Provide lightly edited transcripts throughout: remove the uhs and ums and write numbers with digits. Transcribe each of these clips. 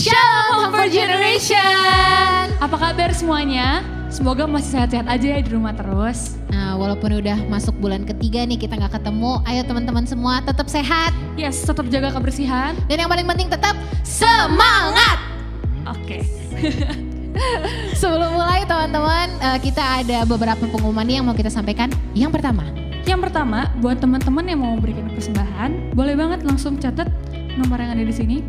Shalom for Generation. Apa kabar semuanya? Semoga masih sehat-sehat aja ya di rumah terus. Nah, walaupun udah masuk bulan ketiga nih kita gak ketemu, ayo teman-teman semua tetap sehat. Yes, tetap jaga kebersihan. Dan yang paling penting tetap semangat. Oke. Sebelum mulai teman-teman, kita ada beberapa pengumuman yang mau kita sampaikan. Yang pertama, buat teman-teman yang mau memberikan persembahan, boleh banget langsung catat nomor yang ada di sini.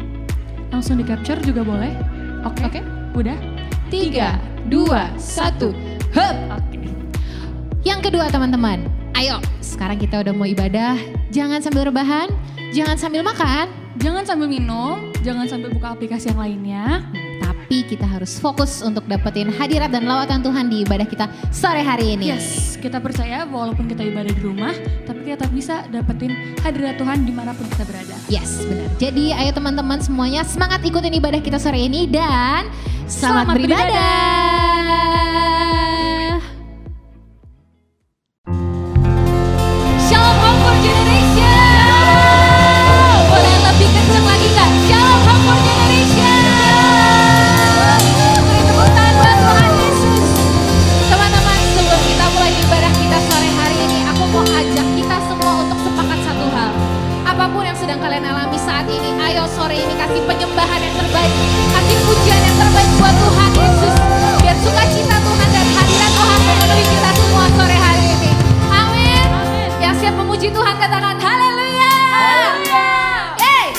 Langsung di capture juga boleh. Oke. Udah? 3, 2, 1, hup. Oke. Yang kedua teman-teman, ayo sekarang kita udah mau ibadah. Jangan sambil rebahan, jangan sambil makan, Jangan sambil minum, jangan sambil buka aplikasi yang lainnya. tapi kita harus fokus untuk dapetin hadirat dan lawatan Tuhan di ibadah kita sore hari ini. Yes, kita percaya walaupun kita ibadah di rumah, tapi kita tetap bisa dapetin hadirat Tuhan dimanapun kita berada. Yes, benar. Jadi ayo teman-teman semuanya semangat ikutin ibadah kita sore ini dan selamat beribadah. Shalom Home for Generation. Boleh lebih kenceng lagi kak? Shalom Home for Generation. Beri tepuk tangan buat Tuhan Yesus. Teman-teman, sebelum kita mulai ibadah kita sore hari ini, aku mau ajak kita semua untuk sepakat satu hal. Apapun yang sedang kalian alami saat ini, ayo sore ini kasih penyembahan yang terbaik, kasih pujian yang terbaik buat Tuhan Yesus. Biar sukacita Tuhan dan hadirat Tuhan memenuhi kita semua sore hari ini. Amin. Yang siap memuji Tuhan katakan haleluya. Hey.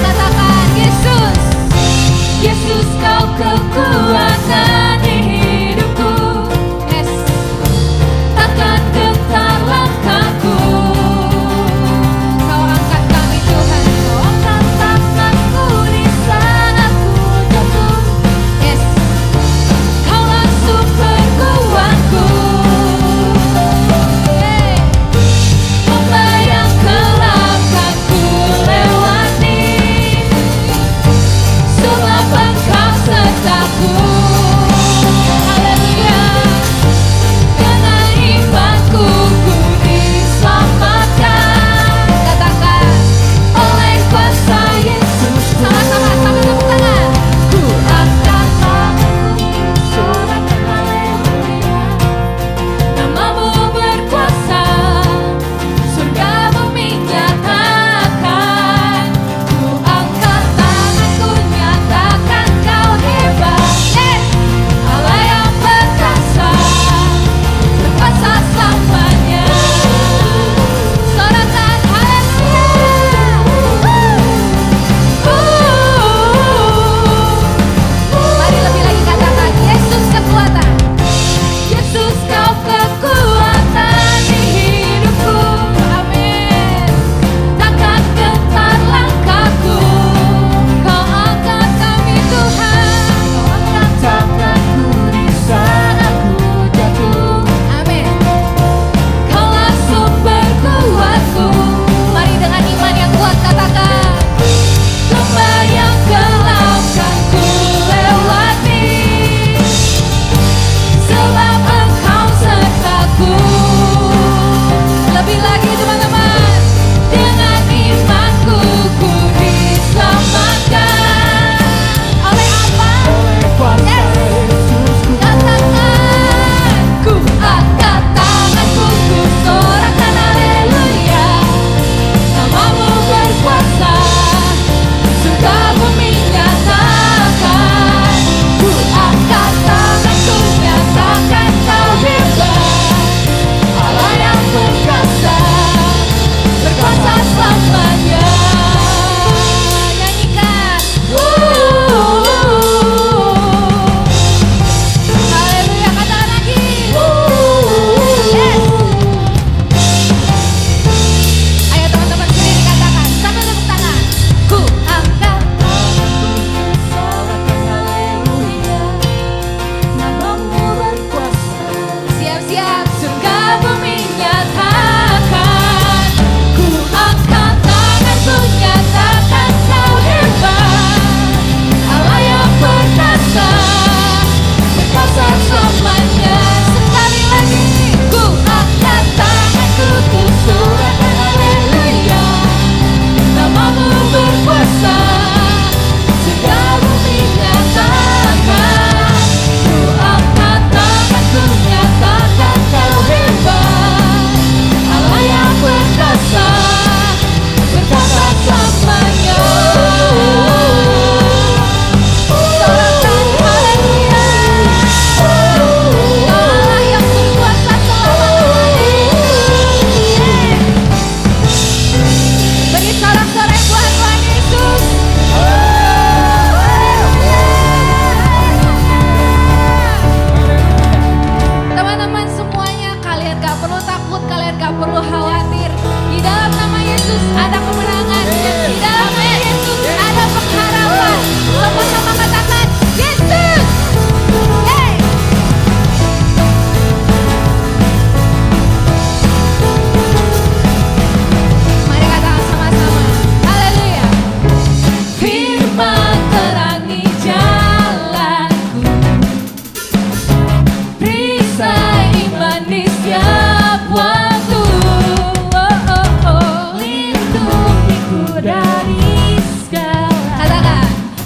Katakan Yesus, Yesus kau kekuatan di hidupku. Yes. Takkan getar langkahku. Kau angkat kami Tuhan. Kau angkat tanganku di sana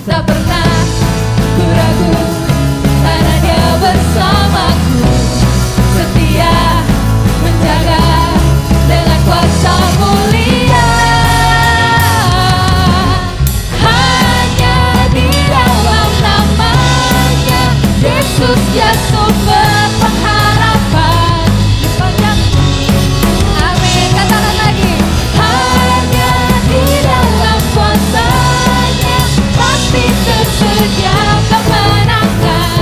tak pernah ku ragu, karena Dia bersamaku, setia menjaga dengan kuasa mulia. Hanya di dalam namanya Yesus, Dia sumber pengharapan sepanjang. Amin, katakan lagi. Hanya di dalam kuasa-Nya pasti tersedia kemenangan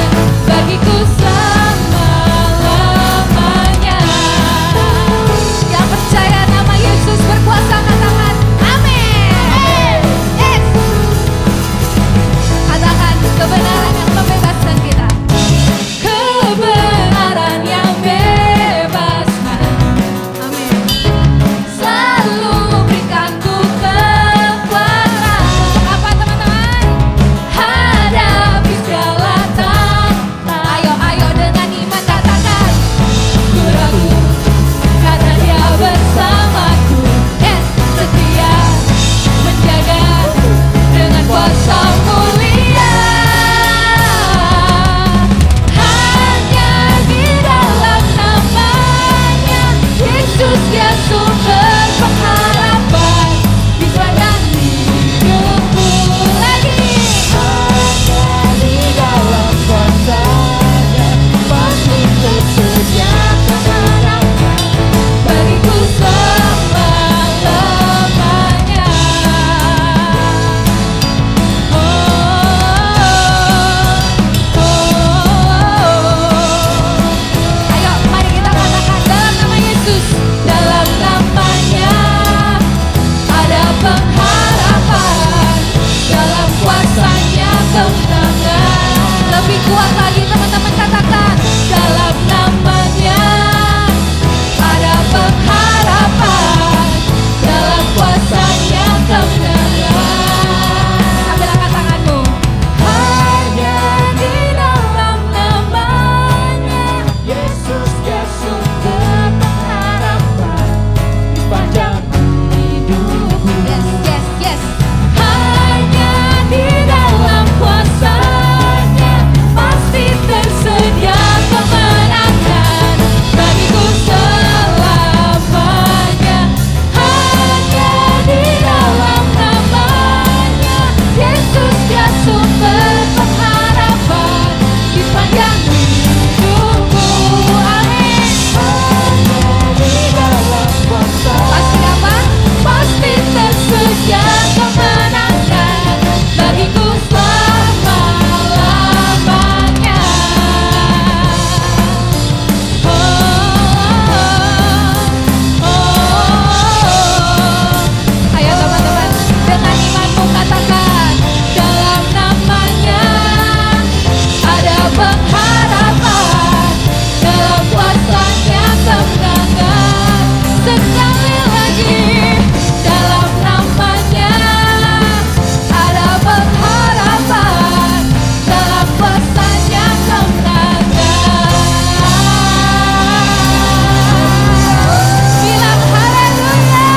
bagiku selama-lamanya. Yang percaya nama Yesus berkuasa, katakan amin. Yes. Katakan kebenaran yang membebaskan kita. Kebenaran yang bebaskan. Amin. Selalu berikan ku kekuatan. Untuk apa teman-teman? Hadapi segala tantangan. Ayo dengan iman katakan. Ku ragu karena Dia bersamaku. Yes, setia menjaga dengan kuasa mulia. Hanya di dalam namanya Yesus, Dia sumber pengharapan di sepanjang hidupku. Lagi. Hanya di dalam kuasa-Nya pasti tersedia kemenangan bagiku selama-lamanya. Ayo, mari kita katakan dalam nama Yesus. Dalam namanya ada pengharapan, dalam kuasa-Nya kemenangan. Lebih kuat lagi teman-teman, katakan dalam namanya ada pengharapan, dalam kuasa-Nya kemenangan. Sambil angkat tanganmu. Hanya di dalam namanya Yesus, Dia sumber pengharapan di sepanjang hidupku. Yes, yes, yes. Hanya di dalam kuasa-Nya pasti tersedia kemenangan bagiku selamanya. Hanya di dalam namanya Yesus, Dia sumber pengharapan di sepanjang hidupku. Amin. Hanya di dalam kuasa. Pasti apa? Pasti tersedia kemenangan bagiku selama-lamanya. Ayo teman-teman, dengan imanmu katakan dalam namanya ada pengharapan, dalam kuasa-Nya kemenangan. Sekali lagi, dalam namanya ada pengharapan, dalam kuasa-Nya kemenangan. Bilang haleluya.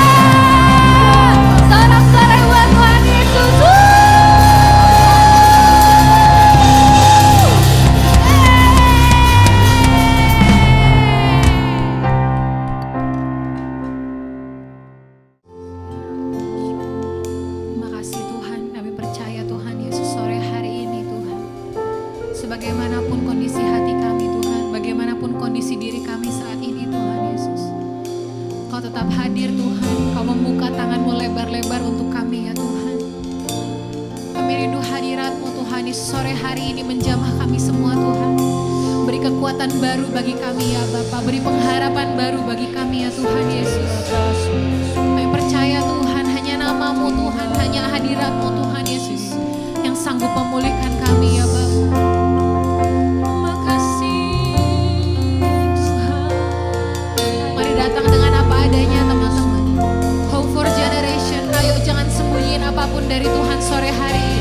Sorak-sorai buat Tuhan Yesus. Terima kasih Tuhan, kami percaya Tuhan Yesus sore hari ini Tuhan. Sebagaimanapun kondisi hati kami Tuhan, bagaimanapun kondisi diri kami saat ini Tuhan Yesus, Kau tetap hadir Tuhan. Kau membuka tangan-Mu lebar-lebar untuk kami ya Tuhan. Kami rindu hadirat-Mu Tuhan Yesus sore hari ini menjamah kami semua Tuhan. Beri kekuatan baru bagi kami ya Bapa, beri pengharapan baru bagi kami ya Tuhan Yesus. Kami percaya Tuhan, hanya nama-Mu Tuhan, hanya hadirat-Mu Tuhan Yesus yang sanggup memulihkan kami ya Bapa. Makasih Tuhan. Mari datang dengan apa adanya teman-teman. Hope for generation. Ayo jangan sembunyiin apapun dari Tuhan sore hari ini.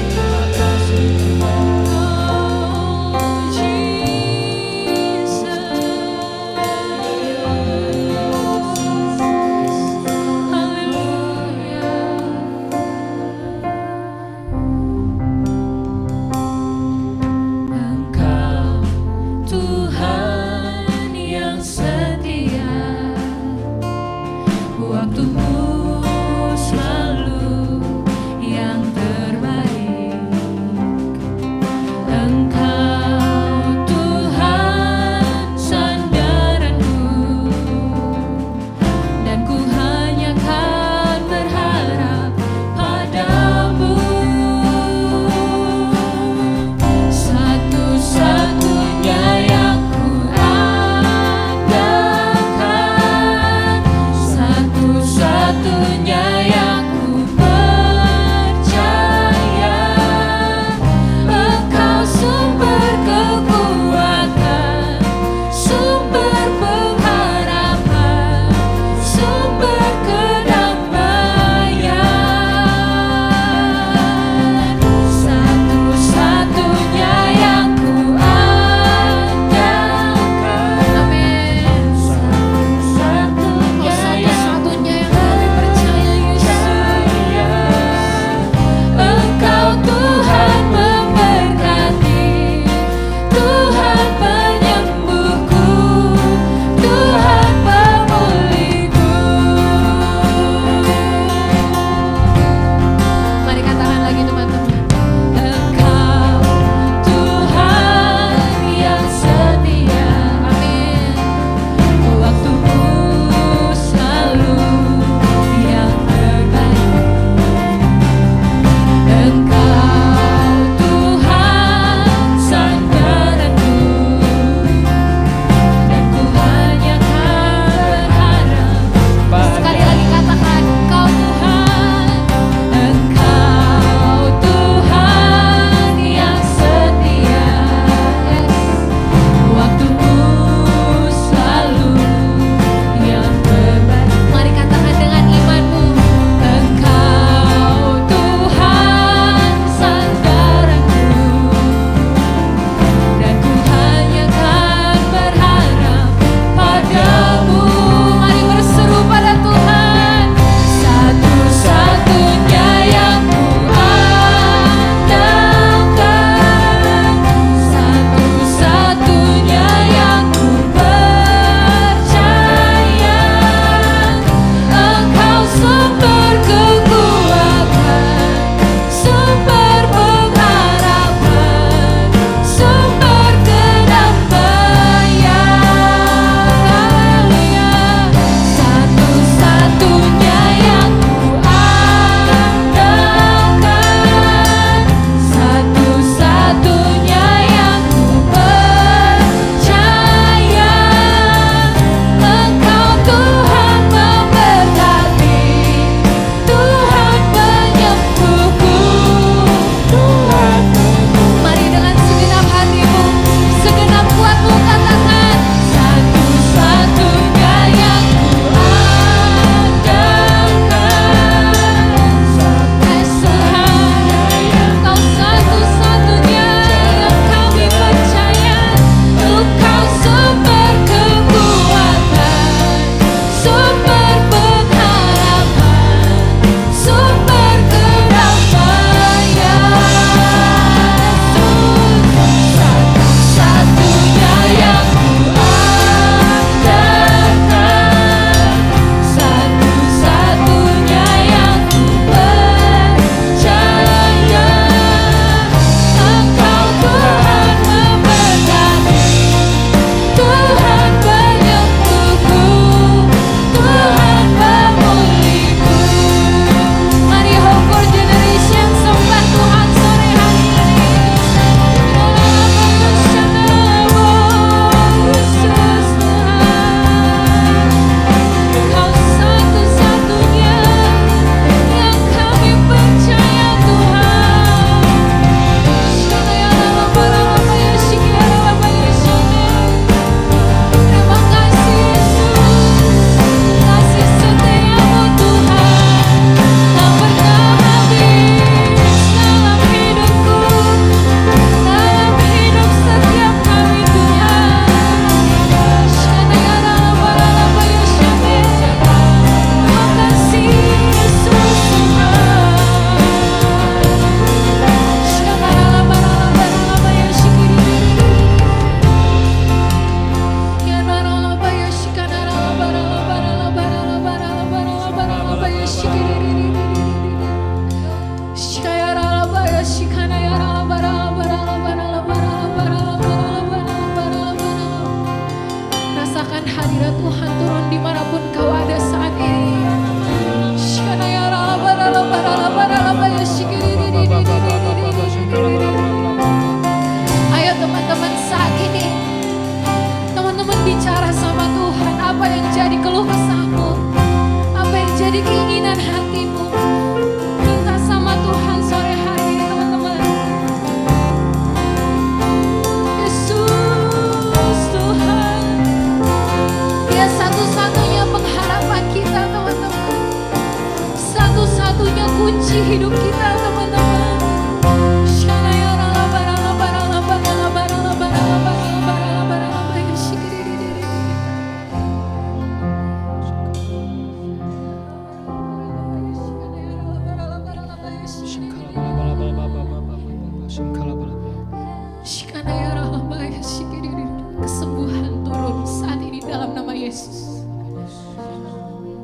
Kesembuhan turun saat ini dalam nama Yesus.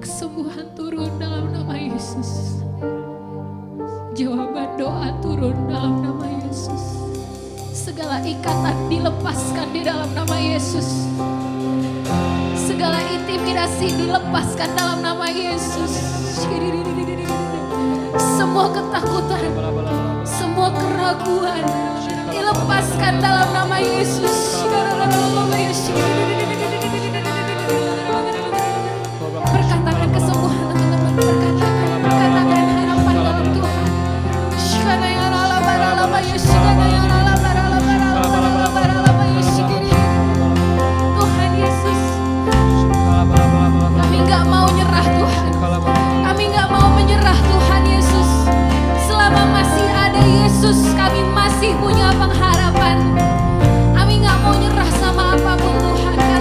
Kesembuhan turun dalam nama Yesus. Jawaban doa turun dalam nama Yesus. Segala ikatan dilepaskan di dalam nama Yesus. Segala intimidasi dilepaskan dalam nama Yesus. Semua ketakutan, semua keraguan dilepaskan dalam nama Yesus. Perkatakan kesembuhan teman-teman, perkatakan harapan dalam Tuhan. Tuhan Yesus, kami gak mau nyerah Tuhan. Kami gak mau menyerah Tuhan Yesus. Selama masih ada Yesus, kami masih punya pengharapan. Kami gak mau nyerah sama apapun Tuhan.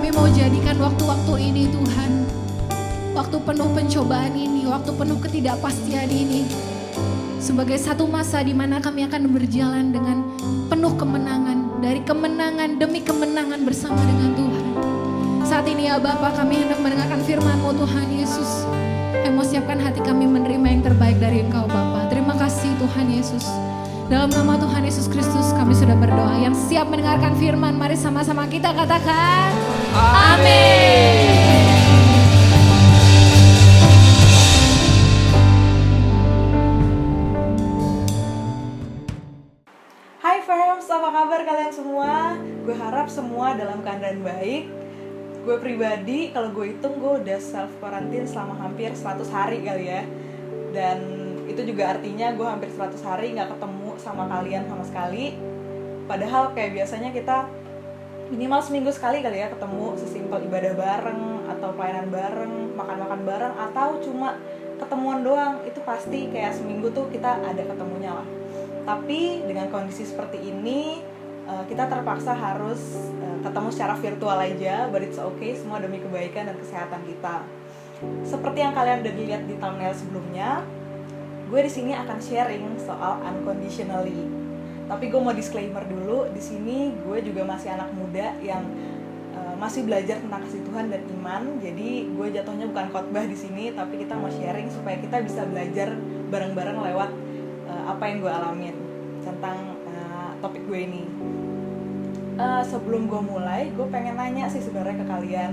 Kami mau jadikan waktu-waktu ini Tuhan, waktu penuh pencobaan ini, waktu penuh ketidakpastian ini, sebagai satu masa di mana kami akan berjalan dengan penuh kemenangan, dari kemenangan demi kemenangan bersama dengan Tuhan. Saat ini ya Bapa, kami hendak mendengarkan firman-Mu Tuhan Yesus. Kami mau siapkan hati kami menerima yang terbaik dari Engkau Bapa. Terima kasih Tuhan Yesus. Dalam nama Tuhan Yesus Kristus kami sudah berdoa. Yang siap mendengarkan firman, mari sama-sama kita katakan amin. Hai Firms, apa kabar kalian semua? Gue harap semua dalam keadaan baik. Gue pribadi, kalau gue hitung gue udah self quarantine selama hampir 100 hari kali ya. Dan itu juga artinya gue hampir 100 hari gak ketemu sama kalian sama sekali. Padahal kayak biasanya kita minimal seminggu sekali kali ya ketemu, sesimpel ibadah bareng atau pelayanan bareng, makan-makan bareng, atau cuma ketemuan doang. Itu pasti kayak seminggu tuh kita ada ketemunya lah. Tapi dengan kondisi seperti ini kita terpaksa harus ketemu secara virtual aja, but it's okay, semua demi kebaikan dan kesehatan kita. Seperti yang kalian udah dilihat di thumbnail sebelumnya, gue di sini akan sharing soal unconditionally. Tapi gue mau disclaimer dulu, di sini gue juga masih anak muda yang masih belajar tentang kasih Tuhan dan iman. Jadi gue jatuhnya bukan khotbah di sini, tapi kita mau sharing supaya kita bisa belajar bareng-bareng lewat apa yang gue alamin tentang topik gue ini. Sebelum gue mulai, gue pengen nanya sih sebenarnya ke kalian.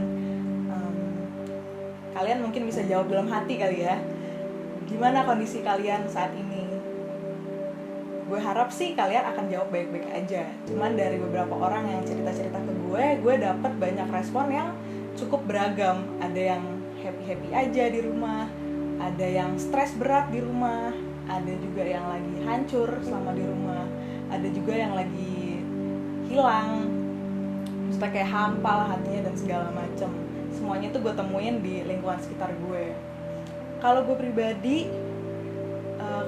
Kalian mungkin bisa jawab dalam hati kali ya. Gimana kondisi kalian saat ini? Gue harap sih kalian akan jawab baik-baik aja. Cuman dari beberapa orang yang cerita-cerita ke gue dapet banyak respon yang cukup beragam. Ada yang happy-happy aja di rumah, ada yang stres berat di rumah, ada juga yang lagi hancur selama di rumah, ada juga yang lagi hilang, maksudnya kayak hampa lah hatinya dan segala macem. Semuanya tuh gue temuin di lingkungan sekitar gue. Kalau gue pribadi,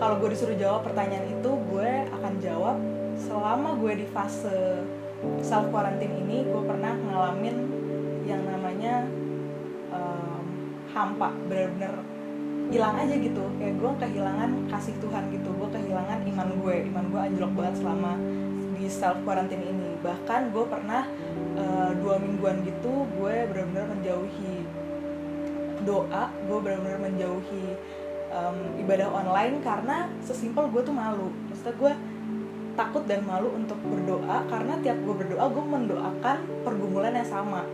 kalau gue disuruh jawab pertanyaan itu, gue akan jawab selama gue di fase self quarantine ini, gue pernah ngalamin yang namanya hampa, bener-bener hilang aja gitu. Kayak gue kehilangan kasih Tuhan gitu, gue kehilangan iman gue anjlok banget selama di self quarantine ini. Bahkan gue pernah 2 mingguan gitu gue benar-benar menjauhi doa, gue benar-benar menjauhi ibadah online karena sesimpel gue tuh malu. Maksudnya gue takut dan malu untuk berdoa karena tiap gue berdoa gue mendoakan pergumulan yang sama,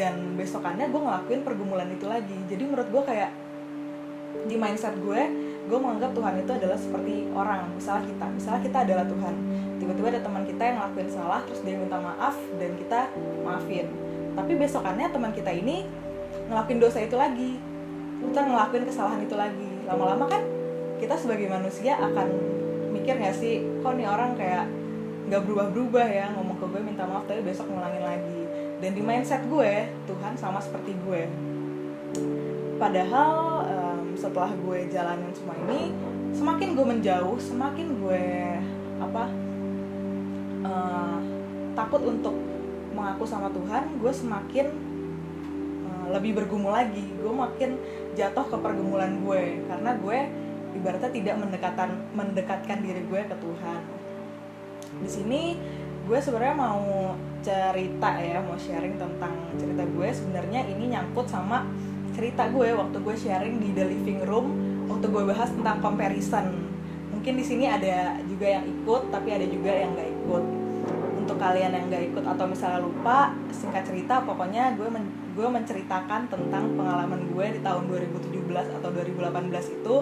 dan besokannya gue ngelakuin pergumulan itu lagi. Jadi menurut gue kayak di mindset gue menganggap Tuhan itu adalah seperti orang. Misalnya kita adalah Tuhan, tiba-tiba ada teman kita yang ngelakuin salah, terus dia minta maaf dan kita maafin. Tapi besokannya teman kita ini ngelakuin dosa itu lagi, kita ngelakuin kesalahan itu lagi. Lama-lama kan kita sebagai manusia akan mikir gak sih, kok nih orang kayak gak berubah-berubah ya, ngomong ke gue minta maaf tapi besok ngulangin lagi. Dan di mindset gue, Tuhan sama seperti gue. Padahal setelah gue jalanin semua ini, semakin gue menjauh, semakin gue takut untuk mengaku sama Tuhan, gue semakin lebih bergumul lagi. Gue makin jatuh ke pergumulan gue karena gue ibaratnya tidak mendekatkan diri gue ke Tuhan. Di sini gue sebenarnya mau cerita ya, mau sharing tentang cerita gue. Sebenarnya ini nyangkut sama cerita gue waktu gue sharing di The Living Room, waktu gue bahas tentang comparison. Mungkin di sini ada juga yang ikut, tapi ada juga yang nggak ikut. Untuk kalian yang nggak ikut atau misalnya lupa, singkat cerita, pokoknya gue menceritakan tentang pengalaman gue di tahun 2017 atau 2018 itu,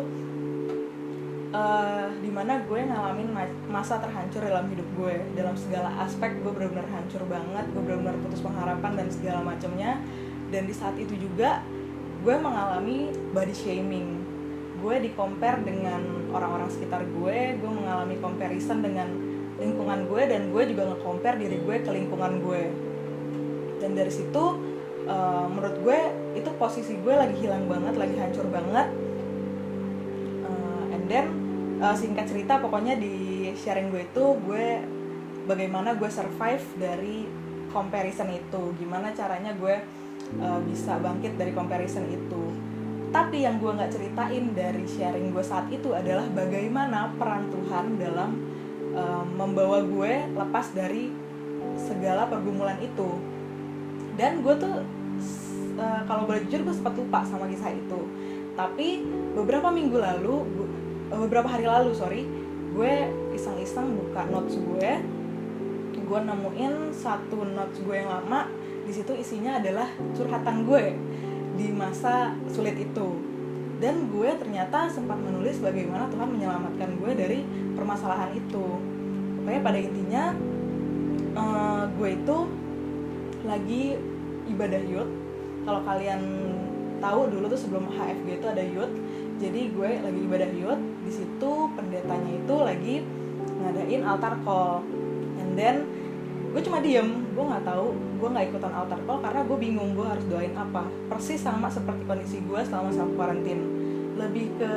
dimana gue ngalamin masa terhancur dalam hidup gue. Dalam segala aspek gue benar-benar hancur banget, gue benar-benar putus pengharapan dan segala macamnya. Dan di saat itu juga gue mengalami body shaming. Gue di-compare dengan orang-orang sekitar gue mengalami comparison dengan lingkungan gue, dan gue juga nge-compare diri gue ke lingkungan gue. Dan dari situ menurut gue itu posisi gue lagi hilang banget, lagi hancur banget. And then singkat cerita, pokoknya di sharing gue itu, gue bagaimana gue survive dari comparison itu, gimana caranya gue bisa bangkit dari comparison itu. Tapi yang gue nggak ceritain dari sharing gue saat itu adalah bagaimana peran Tuhan dalam membawa gue lepas dari segala pergumulan itu. Dan gue tuh kalau boleh jujur gue sempat lupa sama kisah itu. Tapi beberapa hari lalu gue iseng-iseng buka notes gue nemuin satu notes gue yang lama. Di situ isinya adalah curhatan gue di masa sulit itu. Dan gue ternyata sempat menulis bagaimana Tuhan menyelamatkan gue dari permasalahan itu. Pokoknya pada intinya gue itu lagi ibadah youth. Kalau kalian tahu dulu tuh sebelum HFG itu ada youth. Jadi gue lagi ibadah youth. Di situ pendetanya itu lagi ngadain altar call. And then gue cuma diem, gue nggak tahu, gue nggak ikutan altar call karena gue bingung gue harus doain apa. Persis sama seperti kondisi gue selama self quarantine, lebih ke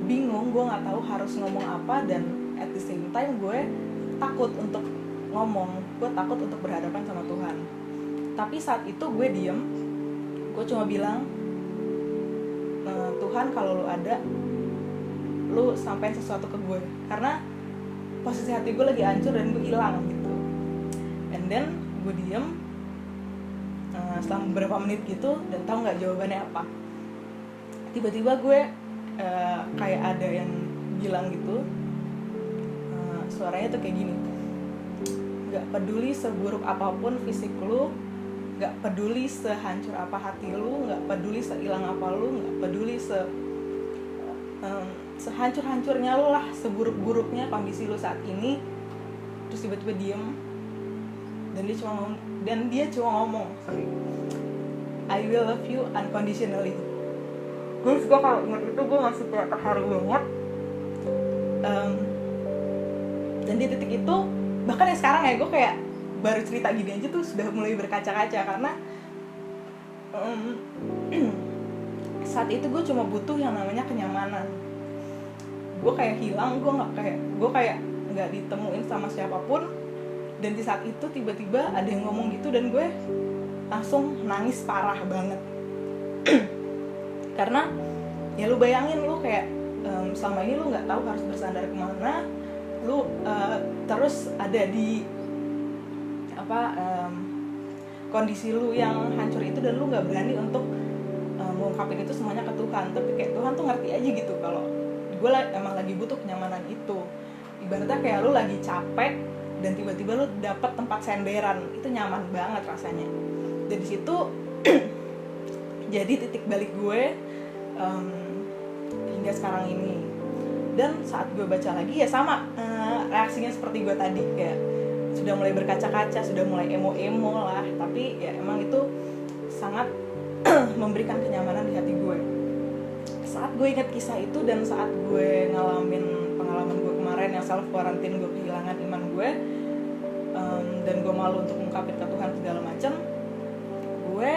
bingung, gue nggak tahu harus ngomong apa, dan at the same time gue takut untuk ngomong, gue takut untuk berhadapan sama Tuhan. Tapi saat itu gue diem, gue cuma bilang, Tuhan kalau lu ada, lu sampein sesuatu ke gue, karena posisi hati gue lagi hancur dan gue hilang gitu. And then gue diem selama beberapa menit gitu, dan tahu nggak jawabannya apa? Tiba-tiba gue kayak ada yang bilang gitu, suaranya tuh kayak gini, nggak peduli seburuk apapun fisik lu, nggak peduli sehancur apa hati lu, nggak peduli sehilang apa lu, nggak peduli sehancur-hancurnya lu lah, seburuk-buruknya kondisi lu saat ini. Terus tiba-tiba diem, dan dia cuma ngomong, I will love you unconditionally. Gue kalau ingat itu gue masih kayak terharu banget. Dan di titik itu, bahkan ya sekarang ya, gue kayak baru cerita gini aja tuh sudah mulai berkaca-kaca, karena saat itu gue cuma butuh yang namanya kenyamanan. Gue kayak hilang, gue kayak nggak ditemuin sama siapapun. Dan di saat itu tiba-tiba ada yang ngomong gitu, dan gue langsung nangis parah banget. Karena ya lu bayangin, lu kayak selama ini lu nggak tahu harus bersandar kemana, lu terus ada di kondisi lu yang hancur itu, dan lu nggak berani untuk mengungkapin itu semuanya ke Tuhan. Tapi kayak Tuhan tuh ngerti aja gitu kalau gue emang lagi butuh kenyamanan itu. Ibaratnya kayak lu lagi capek dan tiba-tiba lu dapet tempat senderan, itu nyaman banget rasanya. Dan di situ jadi titik balik gue hingga sekarang ini. Dan saat gue baca lagi ya sama, reaksinya seperti gue tadi, kayak sudah mulai berkaca-kaca, sudah mulai emo-emo lah. Tapi ya emang itu sangat memberikan kenyamanan di hati gue. Saat gue ingat kisah itu, dan saat gue ngalamin pengalaman gue kemarin yang self quarantine, gue kehilangan iman gue, dan gue malu untuk mengungkapin ke Tuhan segala macam, gue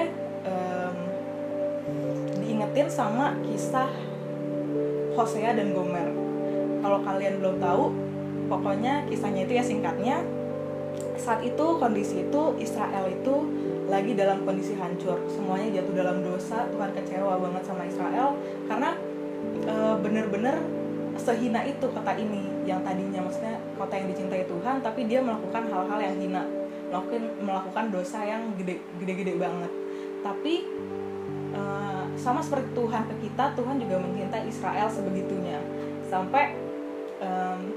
diingetin sama kisah Hosea dan Gomer. Kalau kalian belum tahu, pokoknya kisahnya itu ya singkatnya, saat itu kondisi itu Israel itu lagi dalam kondisi hancur, semuanya jatuh dalam dosa. Tuhan kecewa banget sama Israel karena bener-bener sehina itu kota ini, yang tadinya maksudnya kota yang dicintai Tuhan, tapi dia melakukan hal-hal yang hina, melakukan dosa yang gede-gede banget. Tapi sama seperti Tuhan ke kita, Tuhan juga mencintai Israel sebegitunya, sampai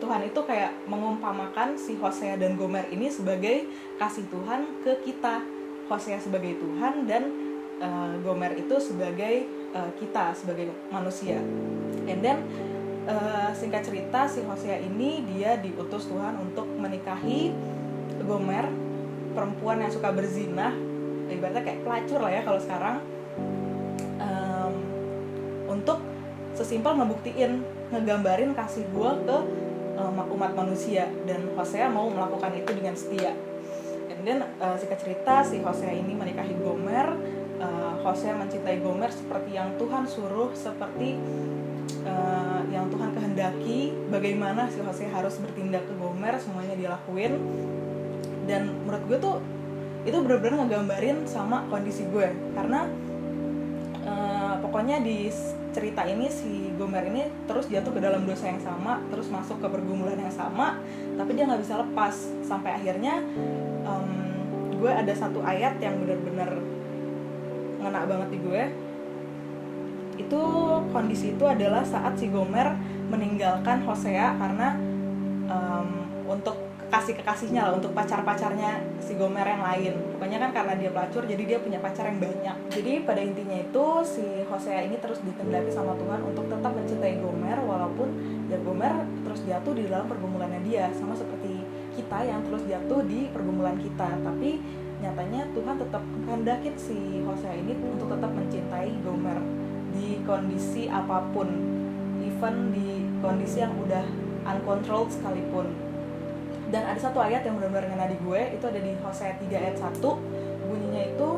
Tuhan itu kayak mengumpamakan si Hosea dan Gomer ini sebagai kasih Tuhan ke kita. Hosea sebagai Tuhan, dan Gomer itu sebagai kita, sebagai manusia. And then singkat cerita, si Hosea ini dia diutus Tuhan untuk menikahi Gomer, perempuan yang suka berzina, ibaratnya kayak pelacur lah ya kalau sekarang, untuk sesimpel ngebuktiin, ngegambarin kasih gua ke umat manusia. Dan Hosea mau melakukan itu dengan setia. Dan singkat cerita, si Hosea ini menikahi Gomer. Hosea mencintai Gomer seperti yang Tuhan suruh, seperti yang Tuhan kehendaki. Bagaimana si Hosea harus bertindak ke Gomer, semuanya dia lakuin. Dan menurut gue tuh itu benar-benar ngegambarin sama kondisi gue. Karena pokoknya di cerita ini si Gomer ini terus jatuh ke dalam dosa yang sama, terus masuk ke pergumulan yang sama, tapi dia nggak bisa lepas. Sampai akhirnya gue ada satu ayat yang benar-benar ngena banget di gue. Itu kondisi itu adalah saat si Gomer meninggalkan Hosea karena untuk kekasihnya lah, untuk pacar-pacarnya si Gomer yang lain. Kebanyakan karena dia pelacur, jadi dia punya pacar yang banyak. Jadi pada intinya itu si Hosea ini terus dikendaki sama Tuhan untuk tetap mencintai Gomer, walaupun ya Gomer terus jatuh di dalam pergumulannya dia, sama seperti kita yang terus jatuh di pergumulan kita. Tapi nyatanya Tuhan tetap menghendaki si Hosea ini untuk tetap mencintai Gomer di kondisi apapun, even di kondisi yang udah uncontrolled sekalipun. Dan ada satu ayat yang benar-benar ngena di gue, itu ada di Hosea 3 ayat 1. Bunyinya itu,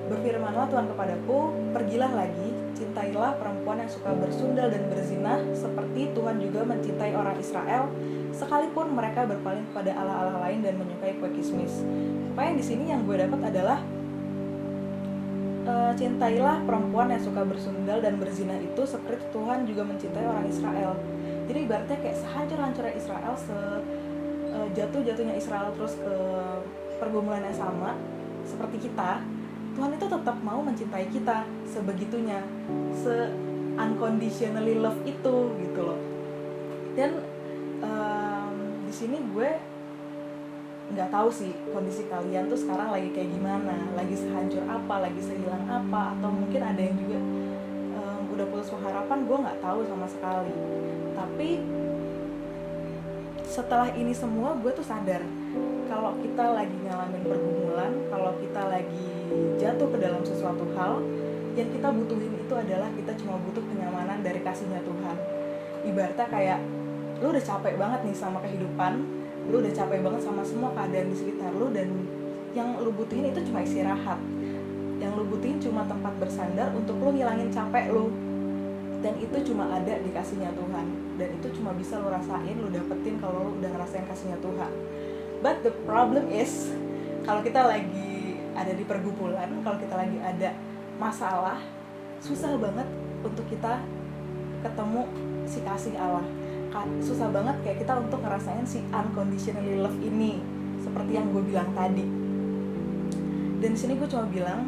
berfirmanlah Tuhan kepadaku, pergilah lagi, cintailah perempuan yang suka bersundal dan berzina, seperti Tuhan juga mencintai orang Israel, sekalipun mereka berpaling kepada allah-allah lain dan menyukai kue kismis. Pokoknya di sini yang gue dapat adalah cintailah perempuan yang suka bersundal dan berzina itu seperti Tuhan juga mencintai orang Israel. Jadi ibaratnya kayak sehancur-hancurnya Israel, jatuh-jatuhnya Israel terus ke pergumulan yang sama seperti kita, Tuhan itu tetap mau mencintai kita sebegitunya, unconditionally love itu gitu loh. Dan di sini gue nggak tahu sih kondisi kalian tuh sekarang lagi kayak gimana, lagi sehancur apa, lagi sehilang apa, atau mungkin ada yang juga udah putus pengharapan, gue nggak tahu sama sekali. Tapi setelah ini semua gue tuh sadar kalau kita lagi ngalamin pergumulan, kalau kita lagi jatuh ke dalam sesuatu hal, yang kita butuhin itu adalah kita cuma butuh kenyamanan dari kasihnya Tuhan. Ibaratnya kayak lu udah capek banget nih sama kehidupan, lu udah capek banget sama semua keadaan di sekitar lu, dan yang lu butuhin itu cuma istirahat, yang lu butuhin cuma tempat bersandar untuk lu ngilangin capek lu. Dan itu cuma ada di kasihnya Tuhan, dan itu cuma bisa lo rasain, lo dapetin kalau lo udah ngerasain kasihnya Tuhan. But the problem is, kalau kita lagi ada di pergumulan, kalau kita lagi ada masalah, susah banget untuk kita ketemu si kasih Allah. Susah banget kayak kita untuk ngerasain si unconditionally love ini, seperti yang gue bilang tadi. Dan di sini gue cuma bilang,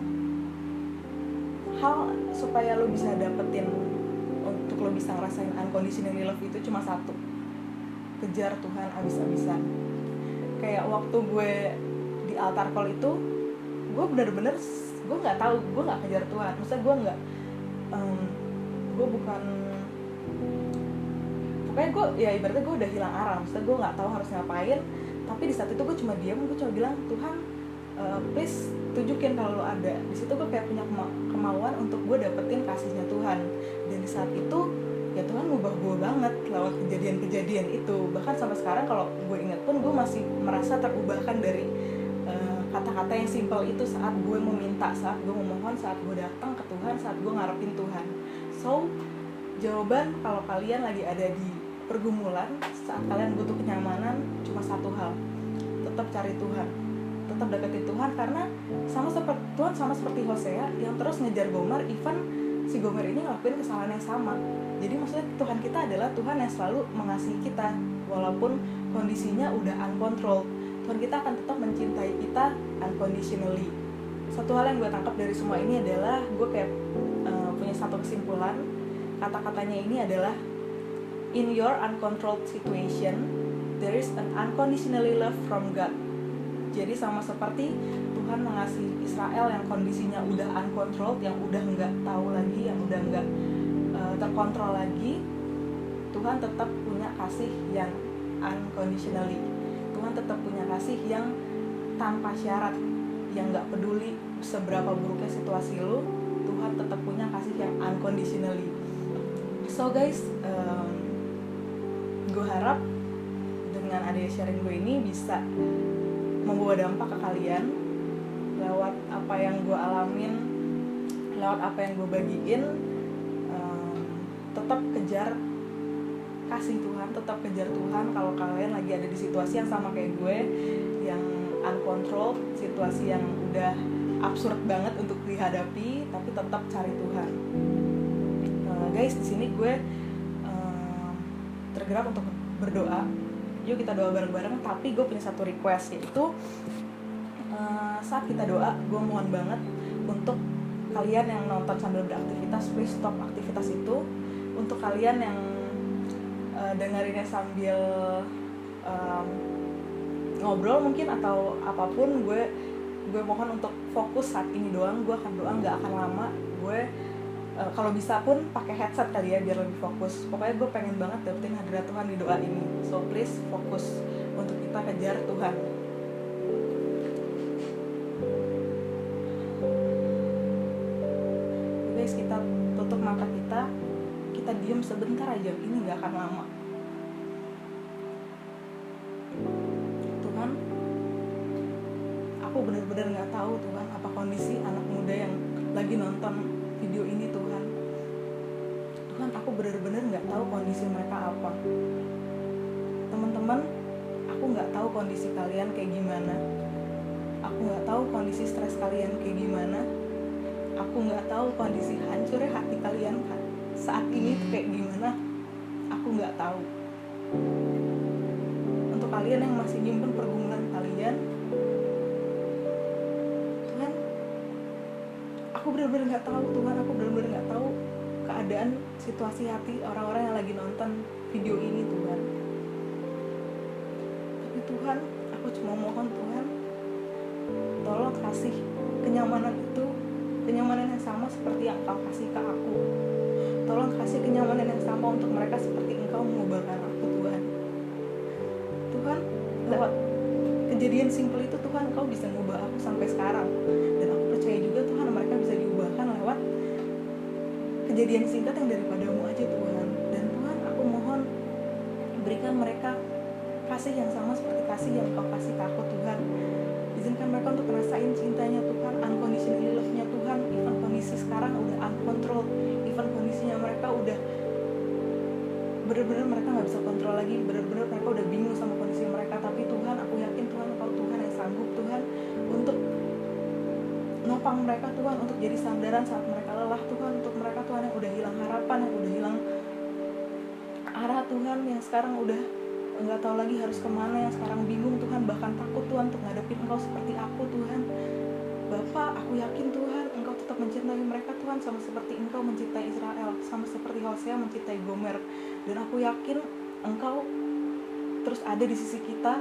hal supaya lo bisa dapetin, untuk lo bisa ngerasain unconditionally love itu cuma satu: kejar Tuhan abis-abisan. Kayak waktu gue di altar call itu, gue bener-bener, gue nggak tahu, gue nggak kejar Tuhan. Maksudnya gue nggak, gue bukan, pokoknya gue ya ibaratnya gue udah hilang arah. Maksudnya gue nggak tahu harus ngapain. Tapi di saat itu gue cuma diam, gue cuma bilang, Tuhan, please tunjukin kalau lo ada. Di situ gue kayak punya kemauan untuk gue dapetin kasihnya Tuhan. Dan di saat itu ya Tuhan ngubah gue banget lewat kejadian-kejadian itu. Bahkan sampai sekarang kalau gue inget pun gue masih merasa terubahkan dari kata-kata yang simpel itu saat gue meminta, saat gue memohon, saat gue datang ke Tuhan, saat gue ngarepin Tuhan. So jawaban kalau kalian lagi ada di pergumulan, saat kalian butuh kenyamanan, cuma satu hal: tetap cari Tuhan, tetap deketin Tuhan. Karena Tuhan sama seperti Hosea yang terus ngejar Gomer, even si Gomer ini ngelakuin kesalahan yang sama. Jadi maksudnya Tuhan kita adalah Tuhan yang selalu mengasihi kita walaupun kondisinya udah uncontrolled. Tuhan kita akan tetap mencintai kita unconditionally. Satu hal yang gue tangkap dari semua ini adalah, gue kayak punya satu kesimpulan. Kata-katanya ini adalah, in your uncontrolled situation, there is an unconditionally love from God. Jadi sama seperti Tuhan mengasihi Israel yang kondisinya udah uncontrolled, yang udah nggak tahu lagi, yang udah nggak terkontrol lagi, Tuhan tetap punya kasih yang unconditionally. Tuhan tetap punya kasih yang tanpa syarat, yang nggak peduli seberapa buruknya situasi lu, Tuhan tetap punya kasih yang unconditionally. So guys, gue harap dengan adanya sharing gue ini bisa membawa dampak ke kalian lewat apa yang gue alamin, lewat apa yang gue bagiin. Tetap kejar kasih Tuhan, tetap kejar Tuhan. Kalau kalian lagi ada di situasi yang sama kayak gue, yang uncontrolled, situasi yang udah absurd banget untuk dihadapi, tapi tetap cari Tuhan. Guys, di sini gue tergerak untuk berdoa. Yuk kita doa bareng-bareng, tapi gue punya satu request, yaitu saat kita doa, gue mohon banget untuk kalian yang nonton sambil beraktivitas, please stop aktivitas itu. Untuk kalian yang dengerinnya sambil ngobrol mungkin atau apapun, gue mohon untuk fokus saat ini doang. Gue akan doa, nggak akan lama. Gue kalau bisa pun pakai headset kali ya biar lebih fokus. Pokoknya gue pengen banget dapetin hadirat Tuhan di doa ini. So please fokus untuk kita kejar Tuhan. Guys, kita tutup mata kita diem sebentar aja, ini nggak akan lama. Tuhan, aku benar-benar nggak tahu Tuhan apa kondisi anak muda yang lagi nonton video ini Tuhan. Tuhan, aku benar-benar nggak tahu kondisi mereka apa. Teman-teman, aku nggak tahu kondisi kalian kayak gimana. Aku nggak tahu kondisi stres kalian kayak gimana. Aku nggak tahu kondisi hancurnya hati kalian saat ini tuh kayak gimana. Aku nggak tahu. Untuk kalian yang masih nyimpen pergumulan kalian, Tuhan, aku benar-benar nggak tahu Tuhan. Aku benar-benar nggak tahu keadaan situasi hati orang-orang yang lagi nonton video ini Tuhan. Tapi Tuhan, aku cuma mohon Tuhan, tolong kasih kenyamanan itu, kenyamanan yang sama seperti yang Engkau kasih ke aku. Tolong kasih kenyamanan yang sama untuk mereka seperti Engkau mengubahkan aku Tuhan. Tuhan, lewat kejadian simpel itu Tuhan, Engkau bisa mengubah aku sampai sekarang. Dan aku percaya juga Tuhan, mereka bisa diubahkan lewat kejadian singkat yang daripadamu aja Tuhan. Dan Tuhan, aku mohon berikan mereka kasih yang sama seperti kasih yang Engkau kasih ke aku Tuhan. Izinkan mereka untuk ngerasain cintanya Tuhan, unconditional love-nya Tuhan. Even kondisi sekarang udah uncontrolled, even kondisinya mereka udah bener-bener mereka gak bisa kontrol lagi, bener-bener mereka udah bingung sama kondisi mereka. Tapi Tuhan, aku yakin Tuhan, Engkau Tuhan yang sanggup Tuhan untuk nopang mereka Tuhan, untuk jadi sandaran saat mereka lelah Tuhan. Untuk mereka Tuhan yang udah hilang harapan, yang udah hilang arah Tuhan, yang sekarang udah nggak tahu lagi harus kemana, yang sekarang bingung Tuhan, bahkan takut Tuhan untuk ngadepin Engkau seperti aku Tuhan. Bapa, aku yakin Tuhan Engkau tetap mencintai mereka Tuhan, sama seperti Engkau mencintai Israel, sama seperti Hosea mencintai Gomer. Dan aku yakin Engkau terus ada di sisi kita,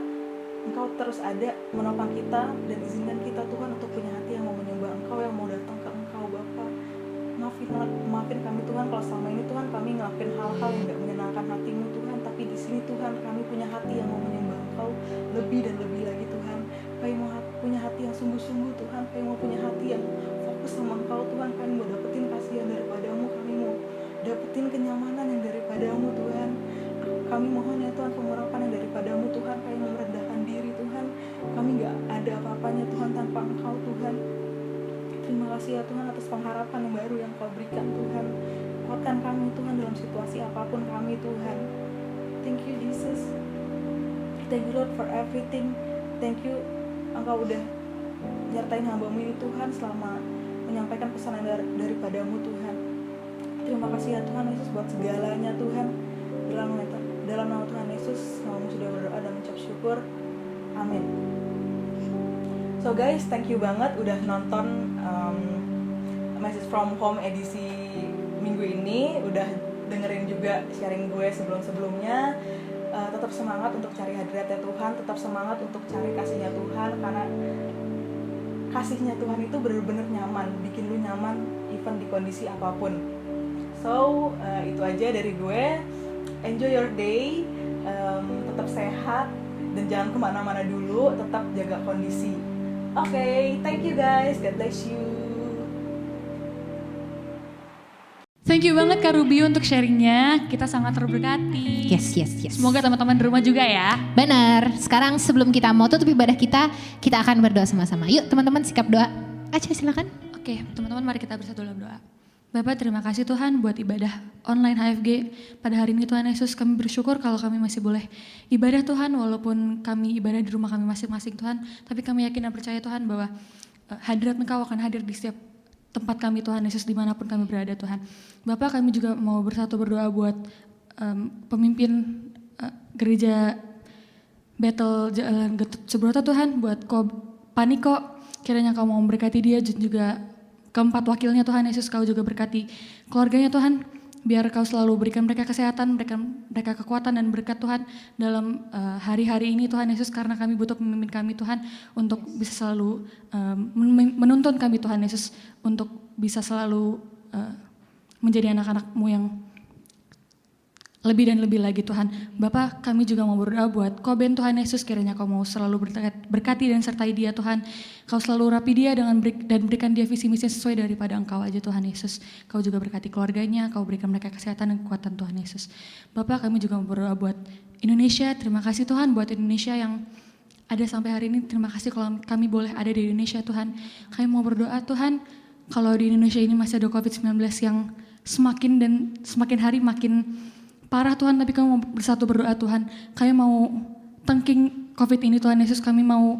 Engkau terus ada menopang kita, dan izinkan kita Tuhan untuk punya hati yang mau menyembah Engkau, yang mau datang ke Engkau Bapa. Maafin kami Tuhan kalau selama ini Tuhan kami ngelakuin hal-hal yang gak menyenangkan hati-Mu Tuhan. Tapi di sini Tuhan kami punya hati yang mau menyembah Engkau lebih dan lebih lagi Tuhan. Kami mau punya hati yang sungguh-sungguh Tuhan. Kami mau punya hati yang fokus sama Engkau Tuhan. Kami mau dapetin kasih yang daripadamu. Kami mau dapetin kenyamanan yang daripadamu Tuhan. Kami mohon ya Tuhan pengurapan yang daripadamu Tuhan. Kami mau merendahkan diri Tuhan. Kami gak ada apa-apanya Tuhan tanpa Engkau Tuhan. Terima kasih ya Tuhan atas pengharapan yang baru yang Kau berikan Tuhan. Kuatkan kami Tuhan dalam situasi apapun kami Tuhan. Thank you Jesus. Thank you Lord for everything. Thank you Engkau udah nyertain hamba-Mu ini Tuhan selama menyampaikan pesanan daripadamu Tuhan. Terima kasih ya Tuhan Yesus buat segalanya Tuhan. Dalam nama Tuhan Yesus, Namamu sudah berdoa dan mengucap syukur. Amin. So guys, thank you banget udah nonton Message from Home edisi minggu ini, udah dengerin juga sharing gue sebelum-sebelumnya. Tetap semangat untuk cari hadiratnya Tuhan, tetap semangat untuk cari kasihnya Tuhan, karena kasihnya Tuhan itu benar-benar nyaman, bikin lu nyaman even di kondisi apapun. So itu aja dari gue. Enjoy your day, tetap sehat dan jangan kemana-mana dulu, tetap jaga kondisi. Okay, thank you guys, God bless you. Thank you banget Kak Ruby untuk sharingnya, kita sangat terberkati. Yes. Semoga teman-teman di rumah juga ya. Benar, sekarang sebelum kita mau tutup ibadah kita akan berdoa sama-sama. Yuk teman-teman sikap doa. Aca silakan. Oke, teman-teman mari kita bersatu dalam doa. Bapak, terima kasih Tuhan buat ibadah online HFG pada hari ini Tuhan Yesus. Kami bersyukur kalau kami masih boleh ibadah Tuhan, walaupun kami ibadah di rumah kami masing-masing Tuhan. Tapi kami yakin dan percaya Tuhan bahwa hadirat Engkau akan hadir di setiap tempat kami Tuhan Yesus, dimanapun kami berada Tuhan. Bapak, kami juga mau bersatu berdoa buat pemimpin gereja Bethel Jalan Getut Subroto Tuhan, buat Paniko, kiranya Kau mau memberkati dia, dan juga keempat wakilnya Tuhan Yesus, Kau juga berkati keluarganya Tuhan, biar Kau selalu berikan mereka kesehatan, berikan mereka kekuatan dan berkat Tuhan dalam hari-hari ini Tuhan Yesus, karena kami butuh pemimpin kami Tuhan untuk bisa selalu menuntun kami Tuhan Yesus, untuk bisa selalu menjadi anak-anak-Mu yang lebih dan lebih lagi Tuhan. Bapak, kami juga mau berdoa buat Koben Tuhan Yesus, kiranya Kau mau selalu berkati dan sertai dia Tuhan. Kau selalu rapi dia dan berikan dia visi misi sesuai daripada Engkau aja Tuhan Yesus. Kau juga berkati keluarganya, Kau berikan mereka kesehatan dan kekuatan Tuhan Yesus. Bapak, kami juga mau berdoa buat Indonesia. Terima kasih Tuhan buat Indonesia yang ada sampai hari ini. Terima kasih kalau kami boleh ada di Indonesia Tuhan. Kami mau berdoa Tuhan, kalau di Indonesia ini masih ada COVID-19 yang semakin hari makin parah Tuhan, tapi kami mau bersatu berdoa Tuhan. Kami mau tangking COVID ini Tuhan Yesus, kami mau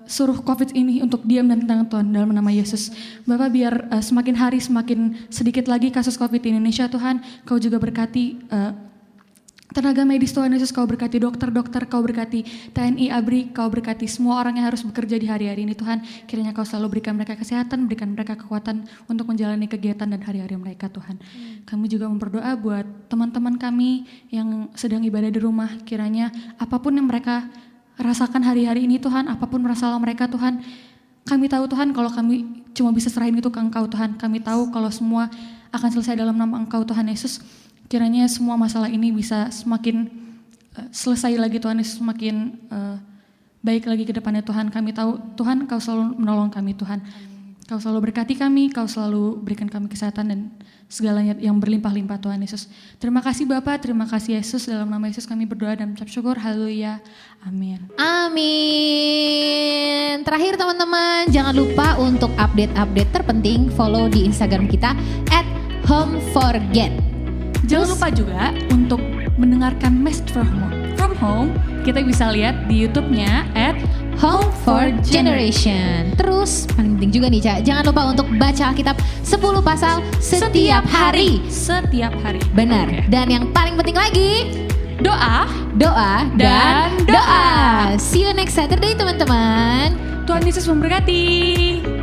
suruh COVID ini untuk diam dan tenang Tuhan dalam nama Yesus. Bapak, biar semakin hari semakin sedikit lagi kasus COVID di Indonesia Tuhan. Kau juga berkati tenaga medis Tuhan Yesus, Kau berkati dokter-dokter, Kau berkati TNI, ABRI, Kau berkati semua orang yang harus bekerja di hari-hari ini Tuhan. Kiranya Kau selalu berikan mereka kesehatan, berikan mereka kekuatan untuk menjalani kegiatan dan hari-hari mereka Tuhan. Kami juga memperdoa buat teman-teman kami yang sedang ibadah di rumah, kiranya apapun yang mereka rasakan hari-hari ini Tuhan, apapun masalah mereka Tuhan, kami tahu Tuhan kalau kami cuma bisa serahin itu ke Engkau Tuhan. Kami tahu kalau semua akan selesai dalam nama Engkau Tuhan Yesus. Kiranya semua masalah ini bisa semakin selesai lagi Tuhan Yesus, semakin baik lagi ke depannya Tuhan. Kami tahu Tuhan Kau selalu menolong kami Tuhan. Kau selalu berkati kami, Kau selalu berikan kami kesehatan dan segalanya yang berlimpah-limpah Tuhan Yesus. Terima kasih Bapak, terima kasih Yesus. Dalam nama Yesus kami berdoa dan mengucap syukur. Haleluya. Amin. Amin. Terakhir teman-teman, jangan lupa untuk update-update terpenting follow di Instagram kita @homeforget. Jangan lupa juga untuk mendengarkan Message from Home. Kita bisa lihat di YouTube-nya @home4generation. Terus paling penting juga nih Ca, jangan lupa untuk baca Alkitab 10 pasal setiap hari. Setiap hari. Benar. Okay. Dan yang paling penting lagi, doa dan doa. See you next Saturday teman-teman. Tuhan Yesus memberkati.